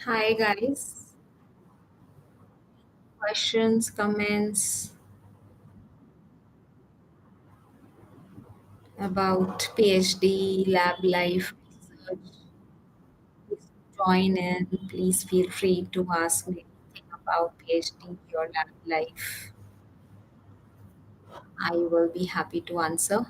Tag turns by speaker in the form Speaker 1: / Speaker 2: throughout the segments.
Speaker 1: Hi guys. Questions, comments about PhD, lab life, research. Please join in. Please feel free to ask me anything about PhD or lab life. I will be happy to answer.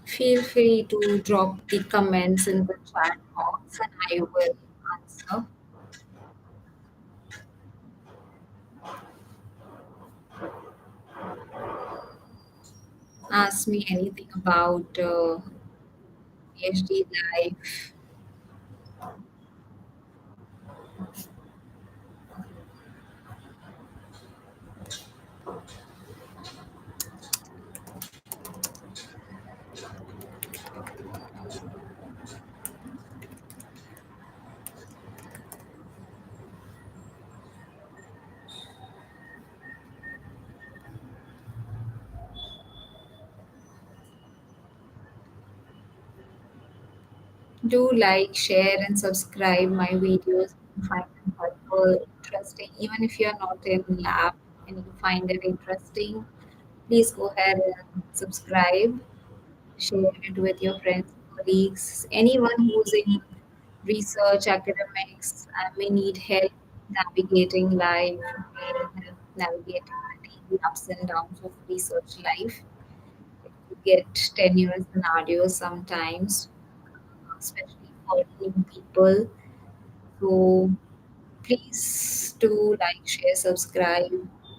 Speaker 1: Feel free to drop the comments in the chat box and I will answer. Ask me anything about PhD life. Do like, share, and subscribe my videos if you find them helpful, interesting. Even if you're not in lab and you find it interesting, please go ahead and subscribe, share it with your friends, colleagues, anyone who's in research, academics, and may need help navigating life, may need help navigating the daily ups and downs of research life. You get tenuous scenarios sometimes, especially for new people. So please do like, share, subscribe.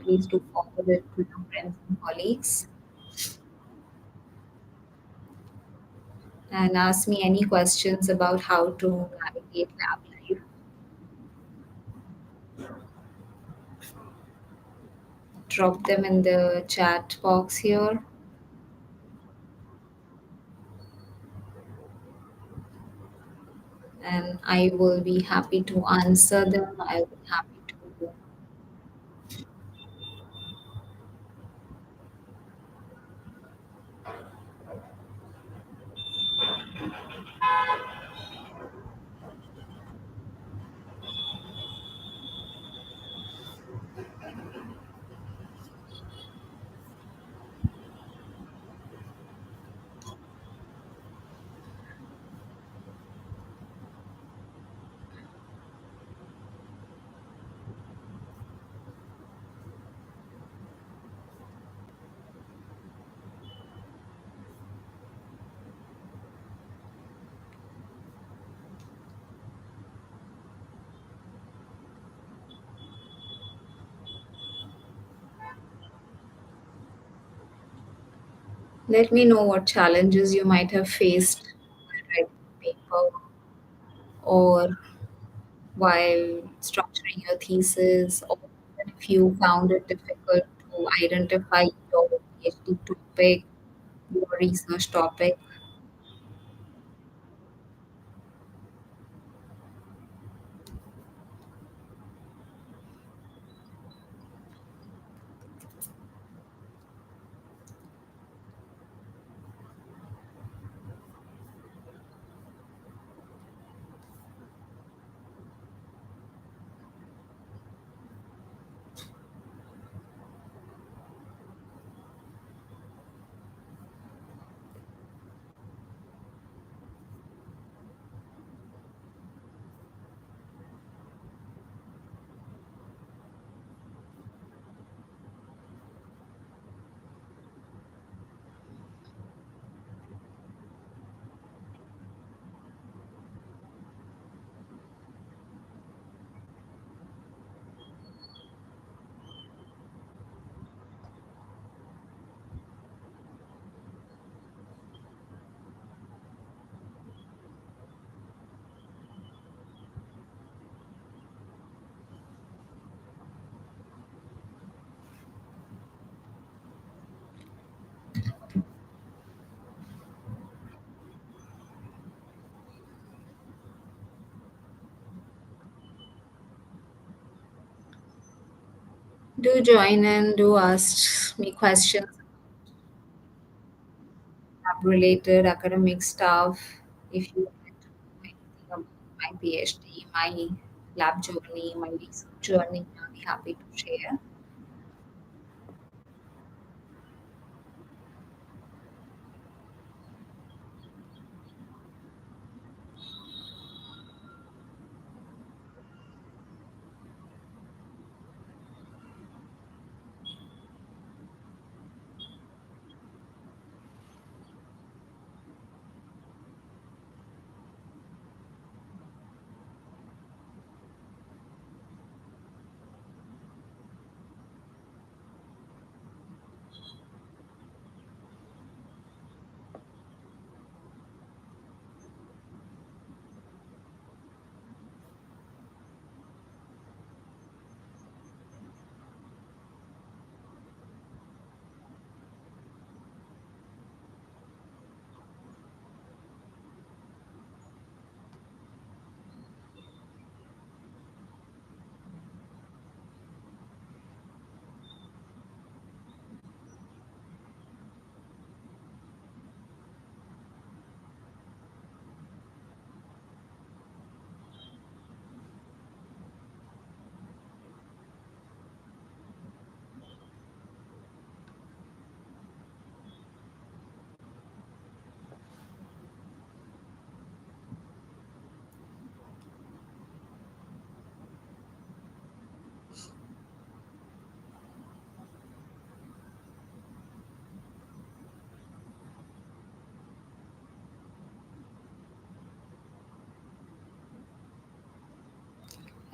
Speaker 1: Please do forward it to your friends and colleagues and ask me any questions about how to navigate lab life. Drop them in the chat box here and I will be happy to answer them. I'll be happy to. Let me know what challenges you might have faced while writing the paper or while structuring your thesis, or even if you found it difficult to identify your PhD topic, your research topic. Do join in, do ask me questions, lab related academic stuff. If you want to know anything about my PhD, my lab journey, my research journey, I'll be happy to share.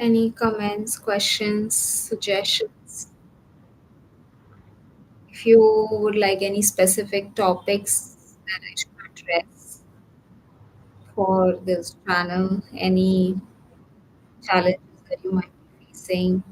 Speaker 1: Any comments, questions, suggestions? If you would like any specific topics that I should address for this channel, any challenges that you might be facing.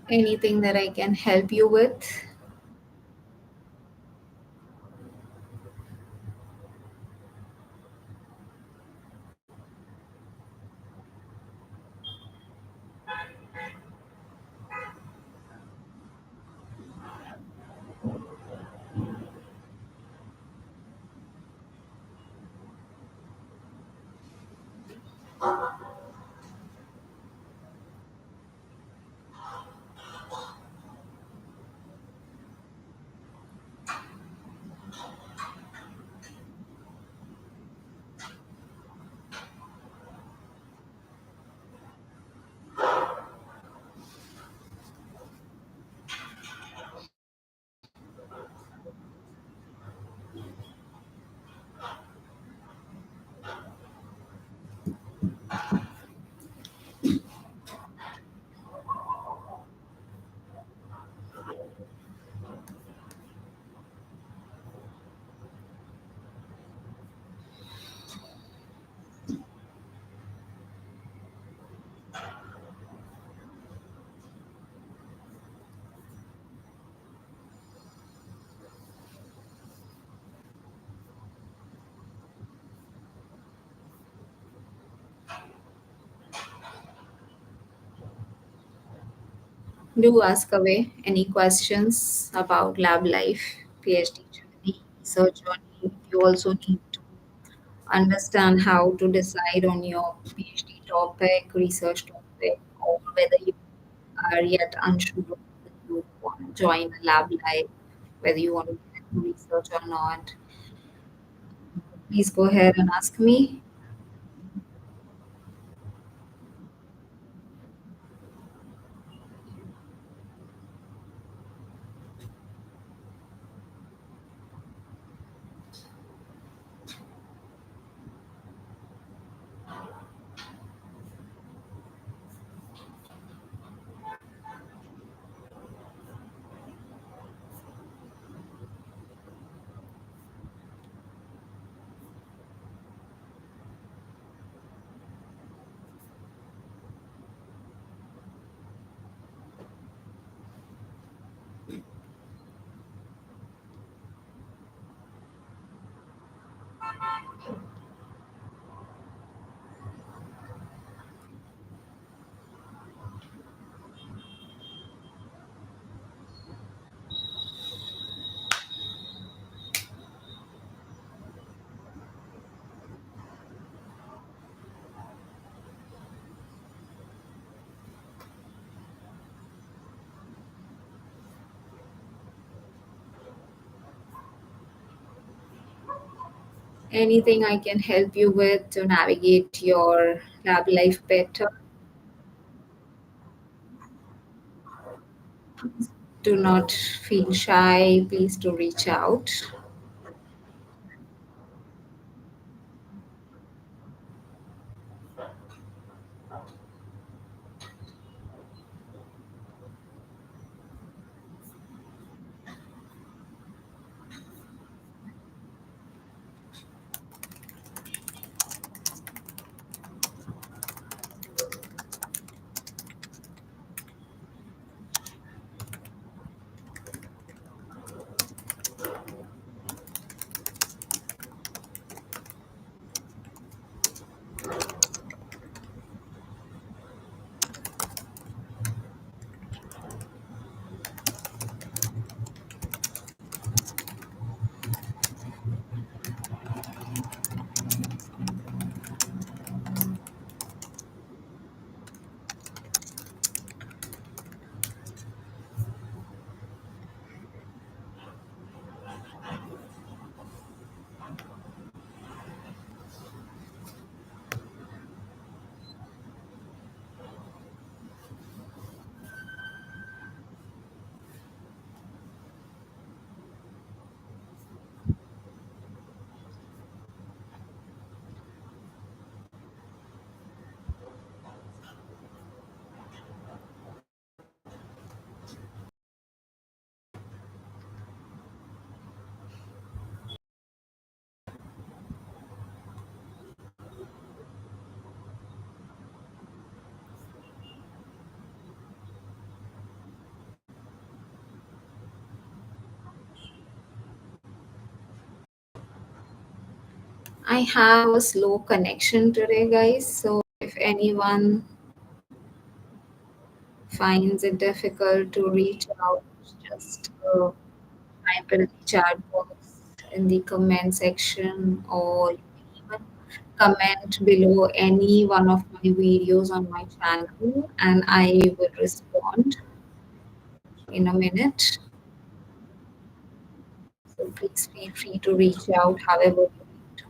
Speaker 1: Anything that I can help you with? Do ask away any questions about lab life, PhD journey, research journey. You also need to understand how to decide on your PhD topic, research topic, or whether you are yet unsure whether you want to join a lab life, whether you want to get into research or not. Please go ahead and ask me. Anything I can help you with to navigate your lab life better? Do not feel shy. Please do reach out. I have a slow connection today, guys. So if anyone finds it difficult to reach out, just type in the chat box in the comment section, or you can even comment below any one of my videos on my channel, and I will respond in a minute. So please feel free to reach out however you need to.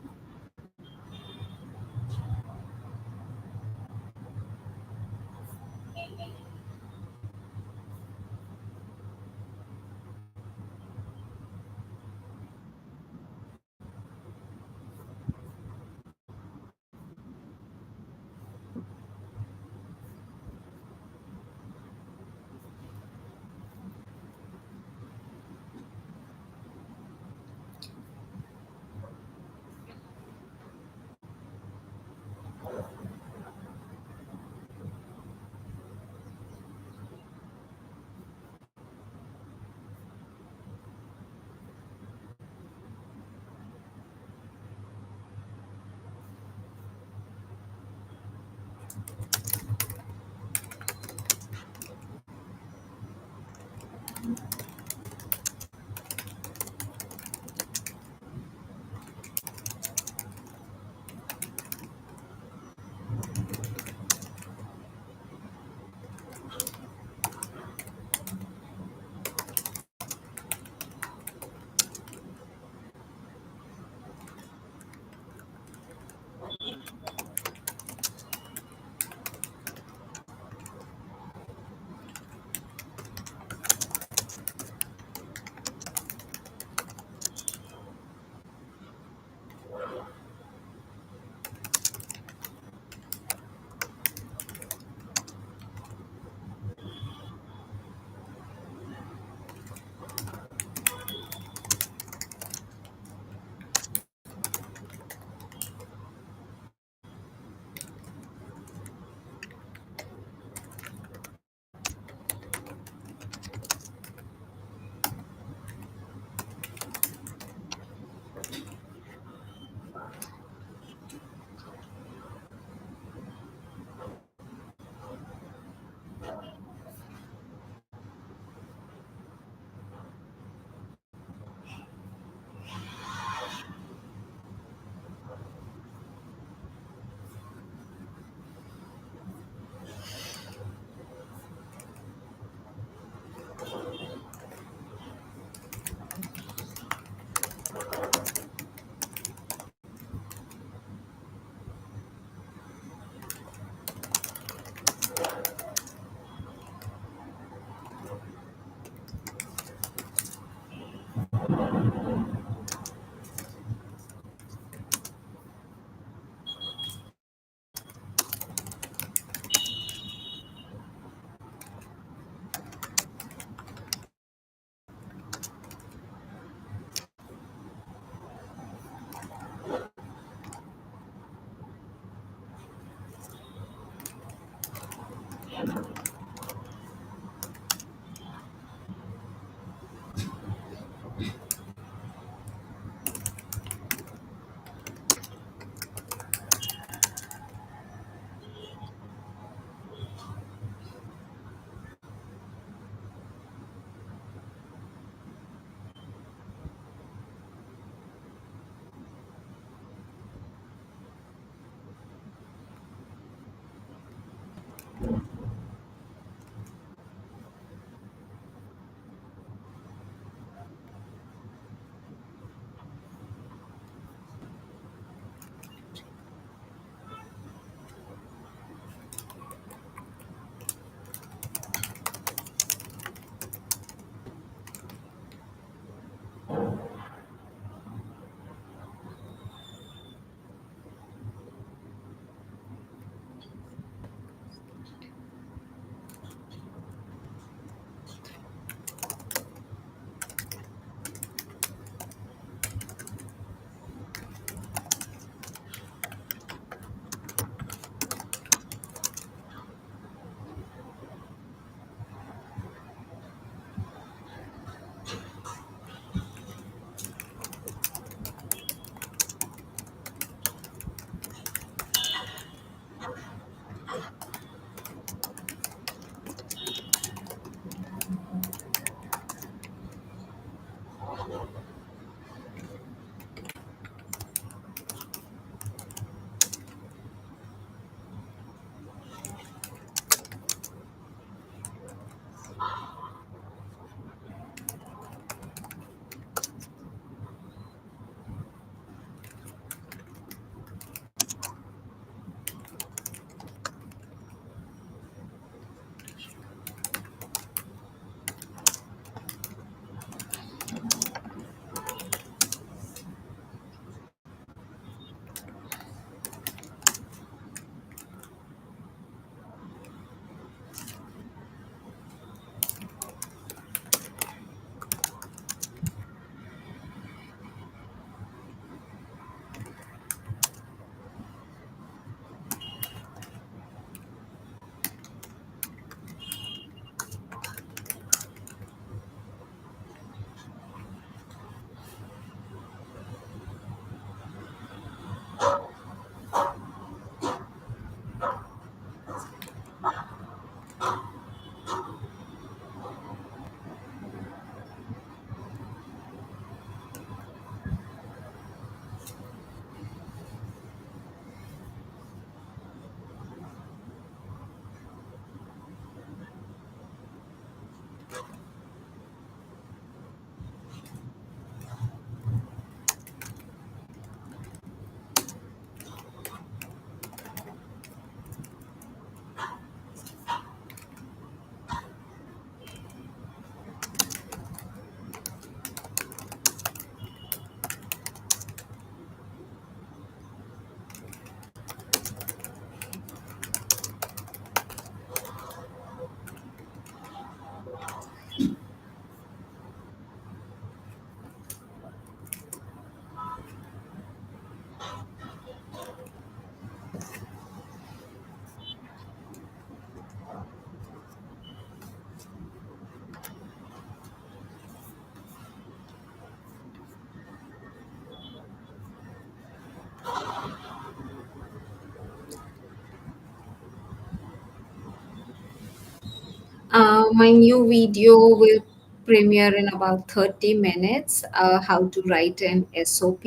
Speaker 1: My new video will premiere in about 30 minutes. How to write an SOP,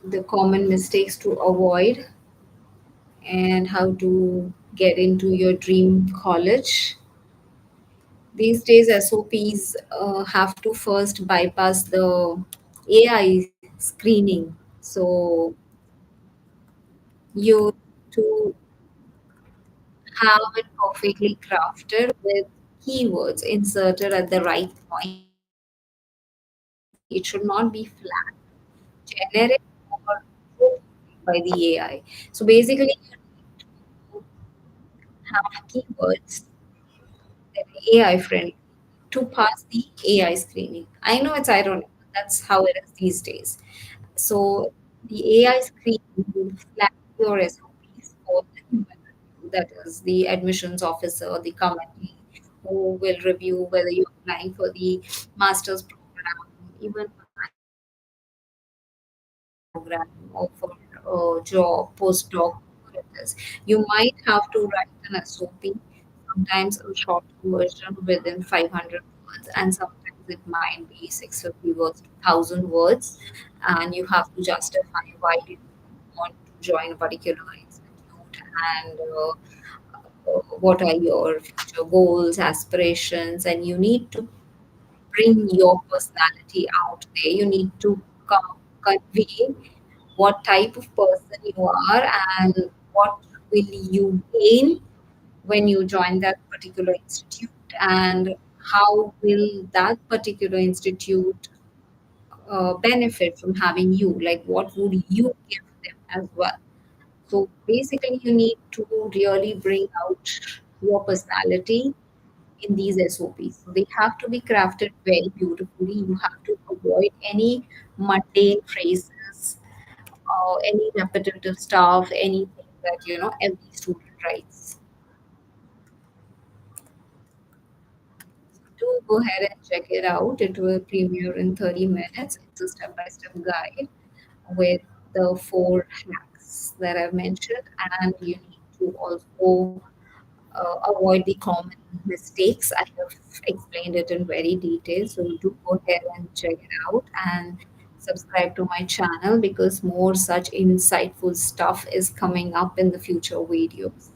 Speaker 1: the common mistakes to avoid, and how to get into your dream college. These days, SOPs have to first bypass the AI screening. So you to have it perfectly crafted with keywords inserted at the right point. It should not be flat, generic, or by the AI. So basically, you need to have keywords that are AI friendly to pass the AI screening. I know it's ironic, but that's how it is these days. So the AI screening will flag your SOPs for the human review, that is the admissions officer, the committee who will review whether you're applying for the master's program, even program, or for job, postdoc, whatever it is. You might have to write an SOP, sometimes a short version within 500 words, and sometimes it might be 650 words to 1,000 words, and you have to justify why you want to join a particular institute and what are your future goals, aspirations, and you need to bring your personality out there. You need to convey what type of person you are and what will you gain when you join that particular institute, and how will that particular institute benefit from having you, like what would you give them as well. So basically you need to really bring out your personality in these SOPs. So they have to be crafted very beautifully. You have to avoid any mundane phrases, any repetitive stuff, anything that every student writes. Do go ahead and check it out. It will premiere in 30 minutes. It's a step-by-step guide with the four hacks that I've mentioned, and you need to also avoid the common mistakes. I have explained it in very detail, so do go ahead and check it out and subscribe to my channel because more such insightful stuff is coming up in the future videos.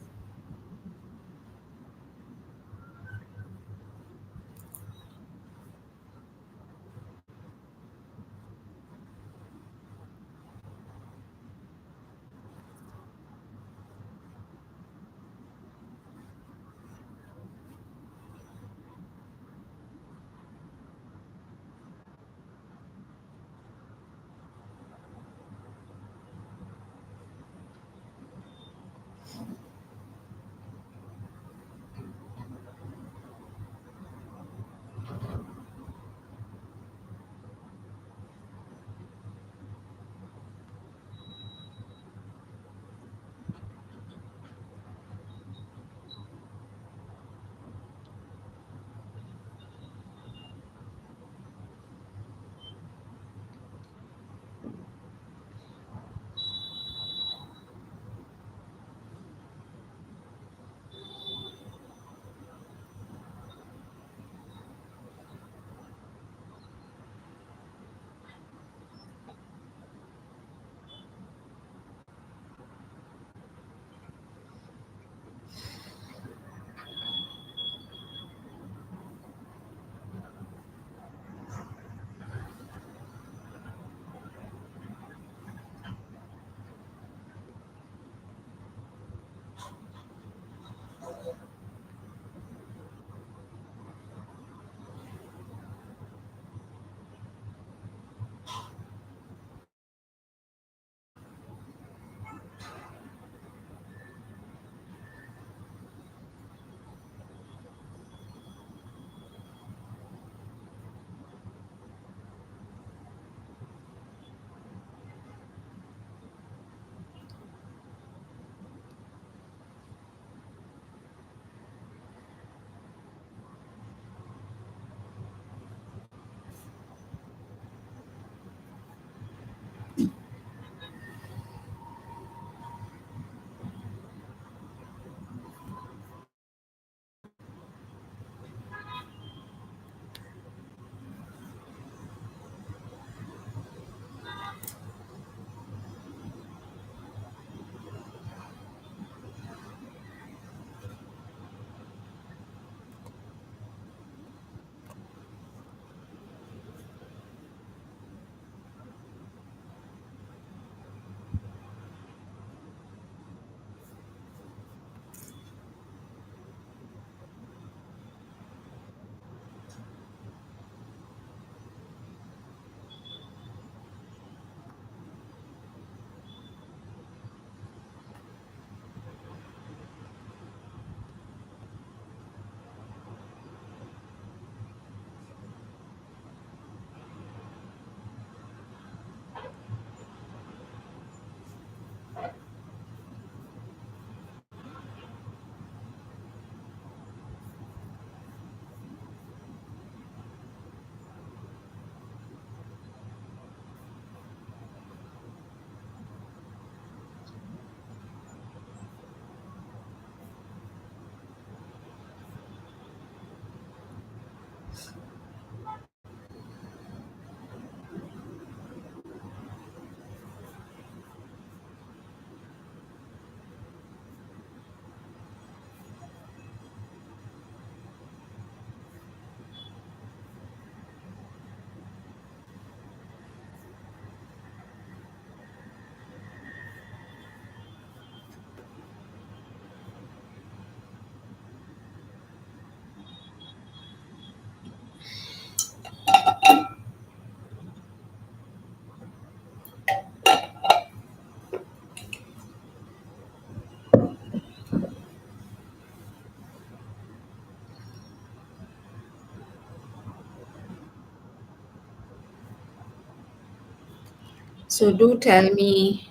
Speaker 1: So do tell me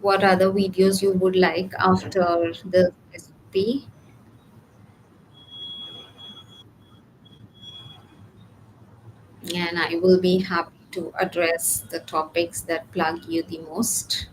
Speaker 1: what other videos you would like after the recipe, and I will be happy to address the topics that plug you the most.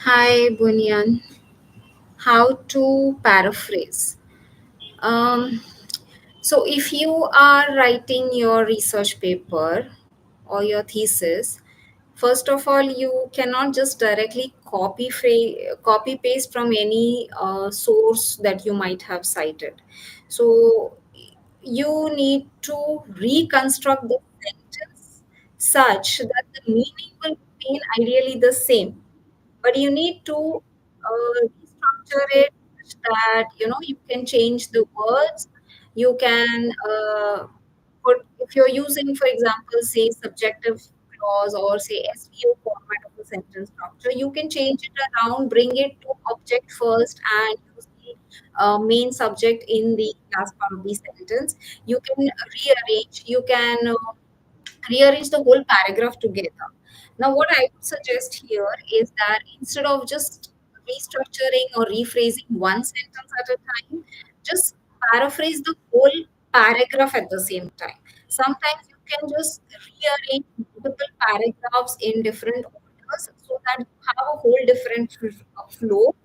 Speaker 1: Hi, Bunyan. How to paraphrase? Um, so, if you are writing your research paper or your thesis, first of all, you cannot just directly copy paste from any source that you might have cited. So, you need to reconstruct the sentence such that the meaning will remain ideally the same, but you need to restructure it such that you can change the words. You can put, if you're using, for example, say subjective clause or say SVO format of the sentence structure, you can change it around, bring it to object first, and use the main subject in the last part of the sentence. You can rearrange, you can rearrange the whole paragraph together. Now, what I would suggest here is that instead of just restructuring or rephrasing one sentence at a time, just paraphrase the whole paragraph at the same time. Sometimes you can just rearrange multiple paragraphs in different orders so that you have a whole different flow,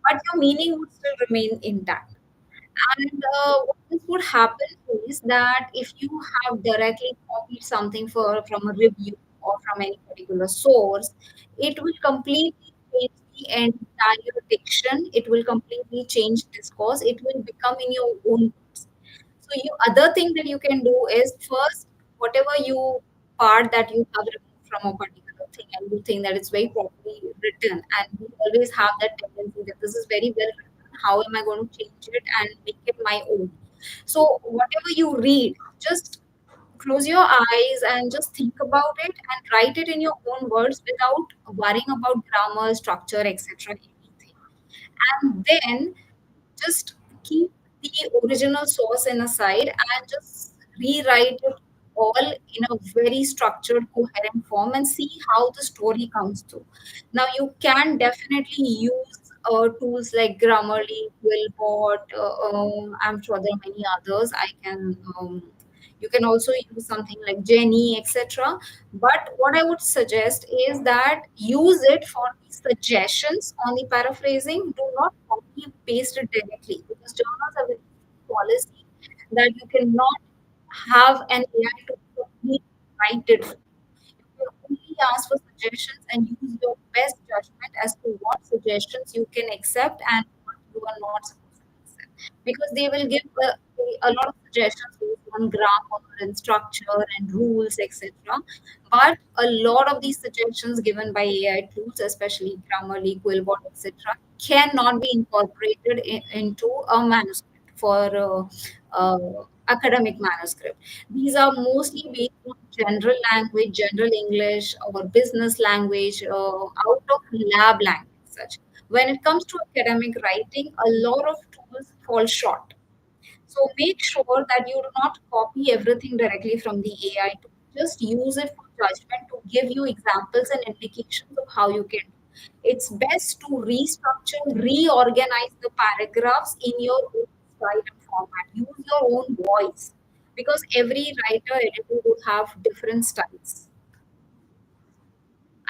Speaker 1: but your meaning would still remain intact. And what this would happen is that if you have directly copied something from a review or from any particular source, it will completely change the entire diction. It will completely change discourse. It will become in your own words. So you other thing that you can do is first, whatever you part that you have removed from a particular thing and you think that it's very properly written, and we always have that tendency that this is very well written. How am I going to change it and make it my own? So whatever you read, just close your eyes and just think about it and write it in your own words without worrying about grammar, structure, etc. Anything. And then just keep the original source in a side and just rewrite it all in a very structured, coherent form and see how the story comes through. Now, you can definitely use tools like Grammarly, Quillbot. I'm sure there are many others. You can also use something like Jenny, etc. But what I would suggest is that use it for the suggestions on the paraphrasing. Do not copy paste it directly, because journals have a policy that you cannot have an AI to completely write it. You can only ask for suggestions and use your best judgment as to what suggestions you can accept and what you are not supposed to accept. Because they will give a lot of suggestions based on grammar and structure and rules, etc. But a lot of these suggestions given by AI tools, especially Grammarly, Quillbot, etc., cannot be incorporated into a manuscript for academic manuscript. These are mostly based on general language, general English, or business language, out of lab language. Such. When it comes to academic writing, a lot of tools fall short. So make sure that you do not copy everything directly from the AI tool. Just use it for judgment to give you examples and indications of how you can do. It's best to restructure, reorganize the paragraphs in your own style and format. Use your own voice, because every writer, editor would have different styles.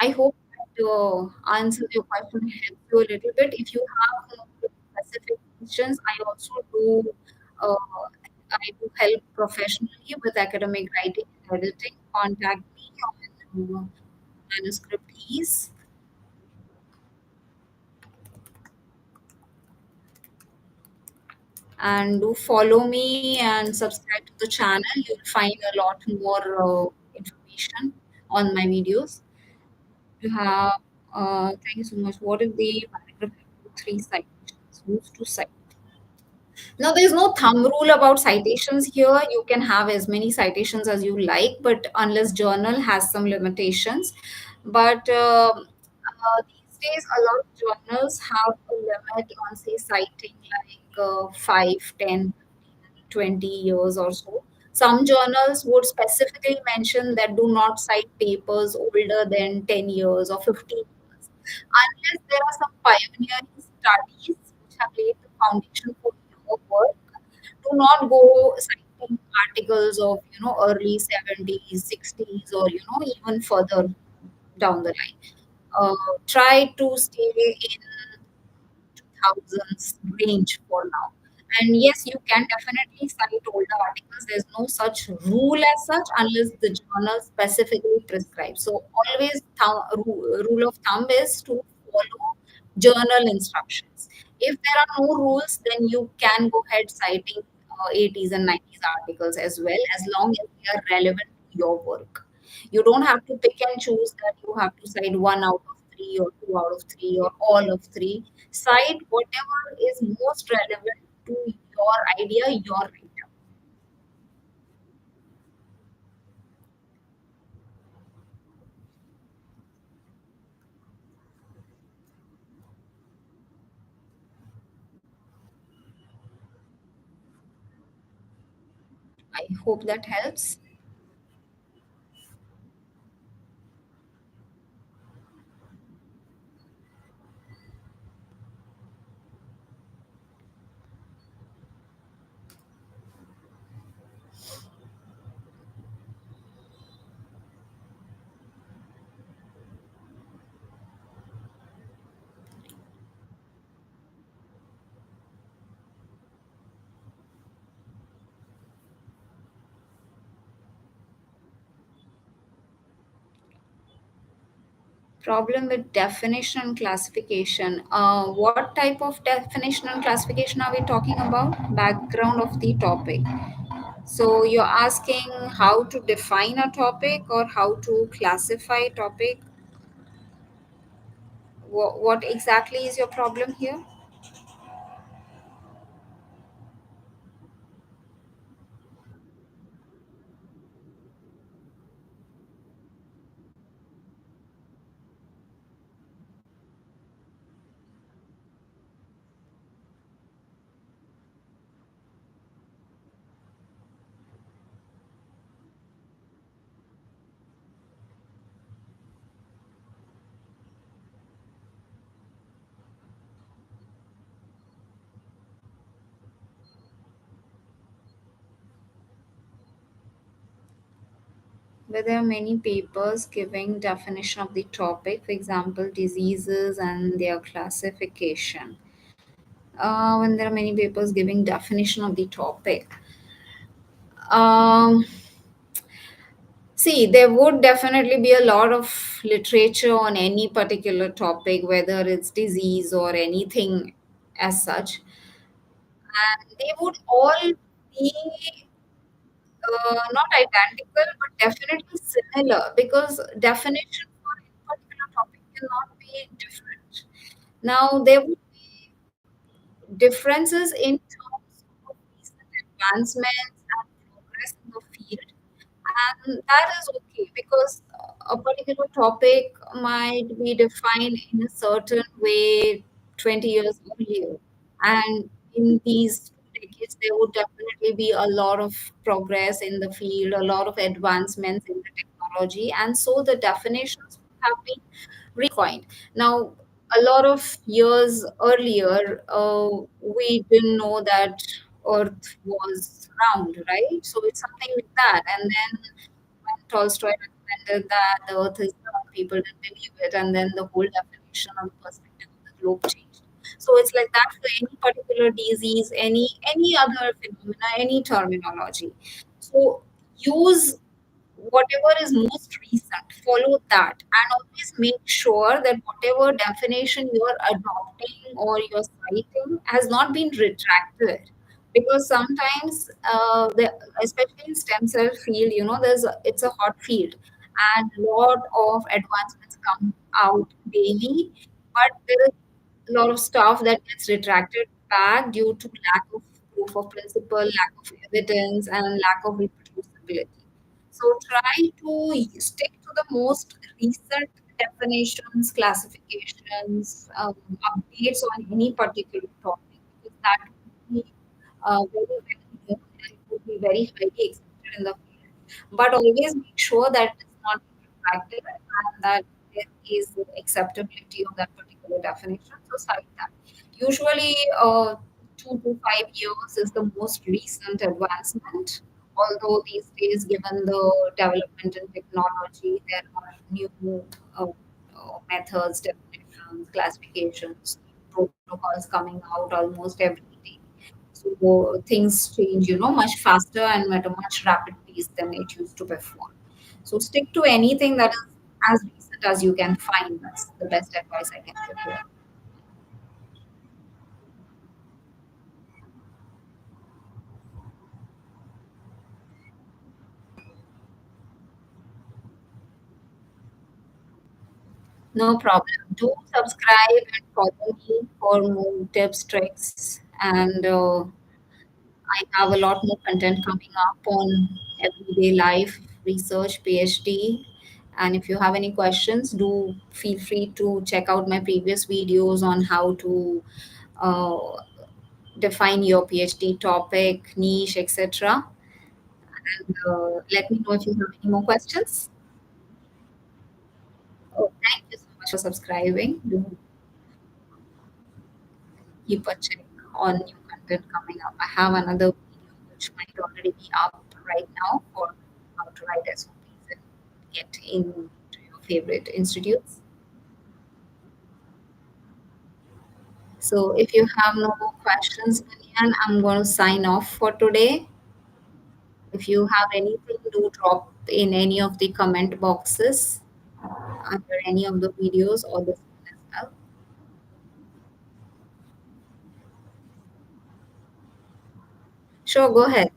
Speaker 1: I hope that answers your question, helps you a little bit. If you have specific questions, Uh, I do help professionally with academic writing and editing. Contact me on manuscript ease. And do follow me and subscribe to the channel. You'll find a lot more information on my videos. You have, thank you so much. What if the paragraph have three citations? Who's to cite? Now, there's no thumb rule about citations here. You can have as many citations as you like, but unless journal has some limitations. But these days, a lot of journals have a limit on, say, citing like 5, 10, 20 years or so. Some journals would specifically mention that do not cite papers older than 10 years or 15 years, unless there are some pioneering studies which have laid the foundation for your work. Do not go citing articles of early 70s, 60s, or even further down the line. Try to stay in thousands range for now. And yes, you can definitely cite older articles. There's no such rule as such unless the journal specifically prescribes. So always rule of thumb is to follow journal instructions. If there are no rules, then you can go ahead citing 80s and 90s articles as well, as long as they are relevant to your work. You don't have to pick and choose that you have to cite one out of three or two out of three or all of three. Cite whatever is most relevant to your idea, your writer. I hope that helps. Problem with definition and classification. What type of definition and classification are we talking about? Background of the topic. So you're asking how to define a topic or how to classify a topic. What exactly is your problem here? Where there are many papers giving definition of the topic, for example, diseases and their classification. When there are many papers giving definition of the topic. Um, See, there would definitely be a lot of literature on any particular topic, whether it's disease or anything as such. And they would all be not identical, but definitely similar because definition for any particular topic cannot be different. Now, there would be differences in terms of recent advancements and progress in the field. And that is okay because a particular topic might be defined in a certain way 20 years earlier. And in these 2 decades, there would definitely be a lot of progress in the field, a lot of advancements in the technology. And so the definitions have been recoined. Now, a lot of years earlier, we didn't know that Earth was round, right? So it's something like that. And then when Tolstoy recommended that the Earth is round, people didn't believe it, and then the whole definition of the perspective of the globe changed. So it's like that for any particular disease, any other phenomena, any terminology. So use whatever is most recent, follow that, and always make sure that whatever definition you are adopting or you're citing has not been retracted. because sometimes especially in stem cell field, it's a hot field, and lot of advancements come out daily, but there is a lot of stuff that gets retracted back due to lack of proof of principle, lack of evidence, and lack of reproducibility. So try to stick to the most recent definitions, classifications, updates on any particular topic, because that would be very well known and would be very highly accepted in the field. But always make sure that it's not retracted and that there is acceptability of that particular definition. So cite that. Usually, 2 to 5 years is the most recent advancement. Although these days, given the development in technology, there are new methods, definitions, classifications, protocols coming out almost every day. So things change, much faster and at a much rapid pace than it used to before. So stick to anything that is as recent as you can find. That's the best advice I can give you. No problem. Do subscribe and follow me for more tips, tricks, and I have a lot more content coming up on everyday life, research, PhD. And if you have any questions, do feel free to check out my previous videos on how to uh, define your PhD topic, niche, etc. And let me know if you have any more questions. Oh, thank you so much for subscribing. Do keep a check on new content coming up. I have another video which might already be up right now for how to write SOPs and get into your favorite institutes. So if you have no more questions, Manian, I'm going to sign off for today. If you have anything, do drop in any of the comment boxes under any of the videos or this one as well. Sure, go ahead.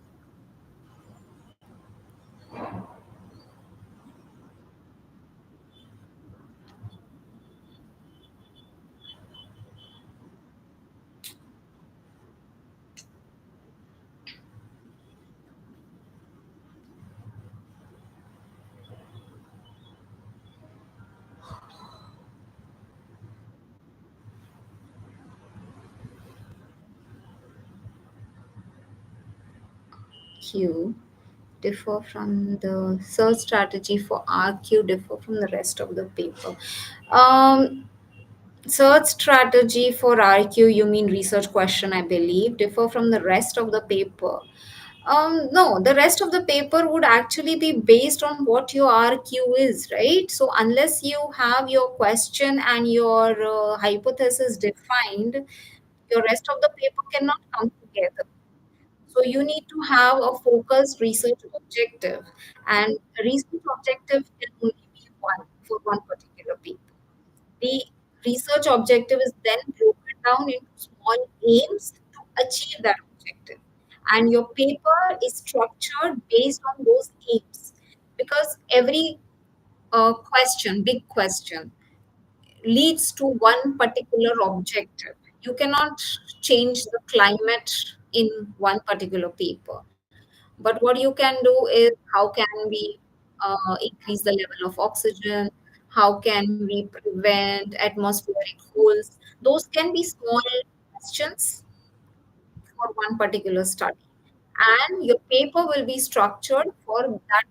Speaker 1: Q differ from the search strategy for RQ differ from the rest of the paper. Um, Search strategy for RQ, you mean research question, I believe, differ from the rest of the paper. No, the rest of the paper would actually be based on what your RQ is, right? So, unless you have your question and your hypothesis defined, your rest of the paper cannot come together. So you need to have a focused research objective, and the research objective can only be one for one particular paper. The research objective is then broken down into small aims to achieve that objective, and your paper is structured based on those aims, because every question, big question, leads to one particular objective. You cannot change the climate in one particular paper. But what you can do is, how can we increase the level of oxygen? How can we prevent atmospheric holes? Those can be small questions for one particular study. And your paper will be structured for that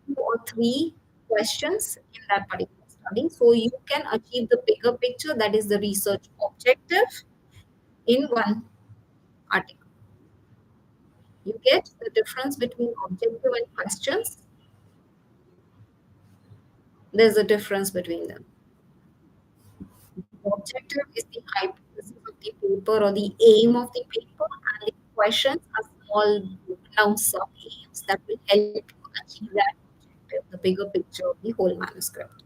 Speaker 1: 2 or 3 questions in that particular study. So you can achieve the bigger picture, that is the research objective, in one article. You get the difference between objective and questions. There's a difference between them. The objective is the hypothesis of the paper or the aim of the paper, and the questions are small broken sub aims that will help you achieve that objective, the bigger picture of the whole manuscript.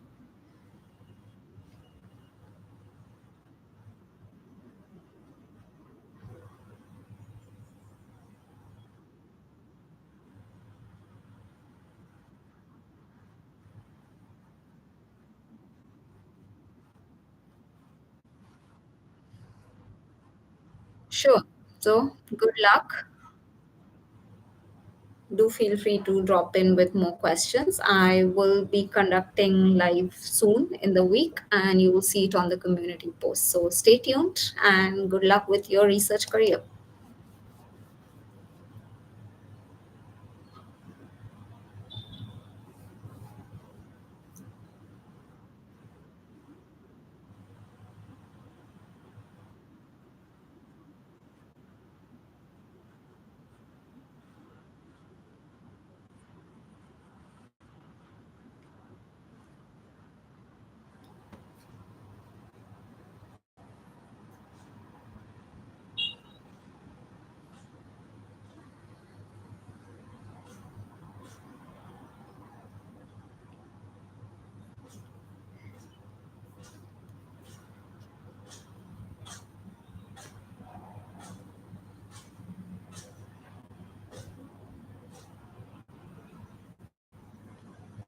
Speaker 1: Sure. So, good luck. Do feel free to drop in with more questions. I will be conducting live soon in the week, and you will see it on the community post. So, stay tuned and good luck with your research career.